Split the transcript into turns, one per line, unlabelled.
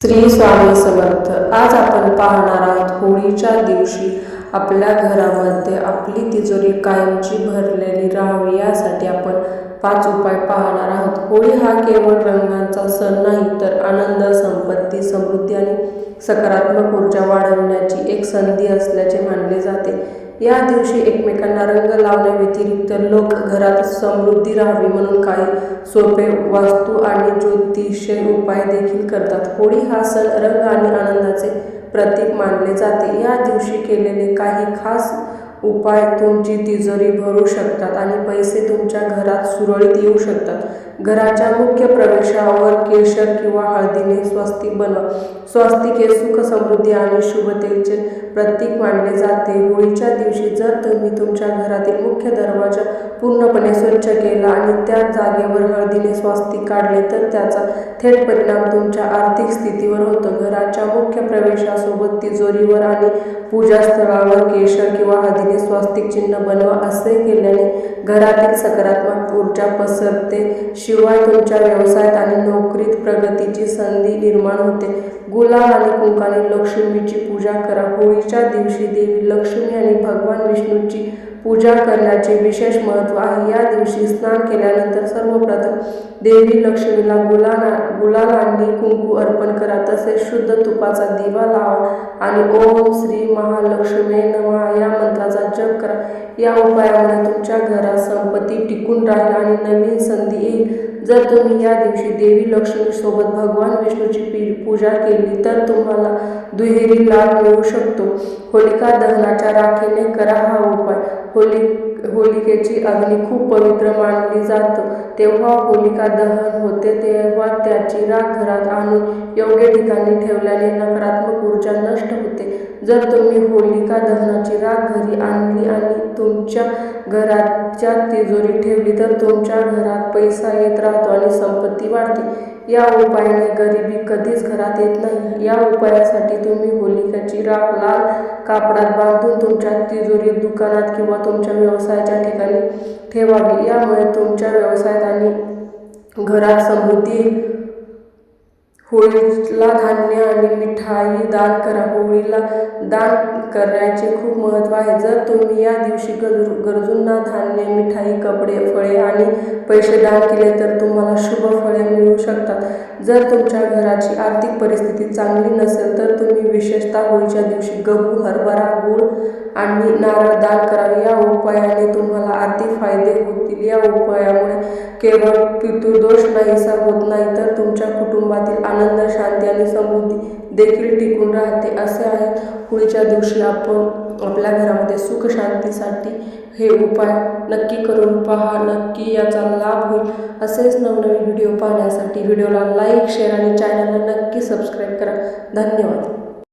श्री स्वामी समर्थ. आज आपण पाहणार आहोत होळीच्या दिवशी आपल्या घरामध्ये आपली तिजोरी कायमची भरलेली राहावी यासाठी आपण 5 उपाय पाहणार आहोत. होळी हा केवळ रंगांचा सण नाही तर आनंद, संपत्ती, समृद्धी आणि सकारात्मक ऊर्जा वाढवण्याची एक संधी असल्याचे मानले जाते. या दिवशी एकमेकांना रंग लावण्याव्यतिरिक्त लोक घरात समृद्धी राहावी म्हणून काही सोपे वास्तू आणि ज्योतिषीय उपाय देखील करतात. होळी हा सण रंग आणि आनंदाचे प्रतीक मानले जाते. या दिवशी केलेले काही खास उपाय तुमची तिजोरी भरू शकतात आणि पैसे तुमच्या घरात सुरळीत येऊ शकतात. घराच्या मुख्य प्रवेशावर केशर किंवा हळदीने स्वस्तिक बनवा. स्वस्तिक हे सुख, समृद्धी आणि शुभतेचे प्रतीक मानले जाते. होळीच्या दिवशी जर तुम्ही तुमच्या घरातील मुख्य दरवाजा पूर्णपणे स्वच्छ केला आणि त्या जागेवर हळदीने स्वस्तिक काढले तर त्याचा थेट परिणाम तुमच्या आर्थिक स्थितीवर होतो. घराच्या मुख्य प्रवेशासोबत तिजोरीवर आणि पूजास्थळावर केशर किंवा हळदीने स्वस्तिक चिन्ह बनवा. असे केल्याने घरातील सकारात्मक ऊर्जा पसरते. शिवाय तुमच्या व्यवसायात आणि नोकरीत प्रगतीची संधी निर्माण होते. गुलाल आणि कुंकाने लक्ष्मीची पूजा करा. होळीच्या दिवशी देवी लक्ष्मी आणि भगवान विष्णूची पूजा करण्याचे विशेष महत्त्व आहे. या दिवशी स्नान केल्यानंतर सर्वप्रथम देवी लक्ष्मीला गुलाल आणि कुंकू अर्पण करा. तसेच शुद्ध तुपाचा दिवा लावा आणि ओम श्री महालक्ष्मी नमः या मंत्राचा जप करा. या उपायामुळे तुमच्या घरात संपत्ती टिकून राहील आणि नवीन संधी येईल. जर तुम्ही या दिवशी देवी लक्ष्मी सोबत भगवान विष्णूची पूजा केली तर तुम्हाला दुहेरी लाभ मिळू शकतो. होलिका दहनाच्या राखेने करा हा उपाय. होलिकेची अग्नी खूप पवित्र मानली जातो. तेव्हा होलिका दहन होते तेव्हा त्याची राख घरात आणून योग्य ठिकाणी ठेवल्याने नकारात्मक ऊर्जा नष्ट होते. जर तुम्ही होलिका दहनाची राख घरी आणली आणि तुमच्या घराच्या तिजोरीत ठेवली तर तुमच्या घरात पैसा येत राहतो आणि संपत्ती वाढते. या उपायाने गरिबी कधीच घरात येत नाही. या उपायासाठी तुम्ही होलिकेची राख लाल कापडात बांधून तुमच्या तिजोरीत, दुकानात किंवा तुमच्या व्यवसायाच्या ठिकाणी ठेवावी. यामुळे तुमच्या व्यवसायात आणि घरात समृद्धी येईल. होळीला धान्य आणि मिठाई दान करा. होळीला दान करण्याचे खूप महत्त्व आहे. जर तुम्ही या दिवशी गरजूंना धान्य, मिठाई, कपडे, फळे आणि पैसे दान केले तर तुम्हाला शुभ फळे मिळू शकतात. जर तुमच्या घराची आर्थिक परिस्थिती चांगली नसेल तर तुम्ही विशेषतः होळीच्या दिवशी गहू, हरभरा, गूळ आणि नारळ दान करावे. या उपायाने तुम्हाला आर्थिक फायदे होतील. या उपायामुळे केवळ पितृदोष नाहीसा होत नाही तर तुमच्या कुटुंबातील आनंद, शांती आणि समृद्धी देखील टिकून राहते. असे आहे होळीच्या दिवशी आपण आपल्या घरामध्ये सुख शांतीसाठी हे उपाय नक्की करून पहा. नक्की याचा लाभ होईल. असेच नवनवीन व्हिडिओ पाहण्यासाठी व्हिडिओला लाईक, शेअर आणि चॅनलला नक्की सबस्क्राईब करा. धन्यवाद.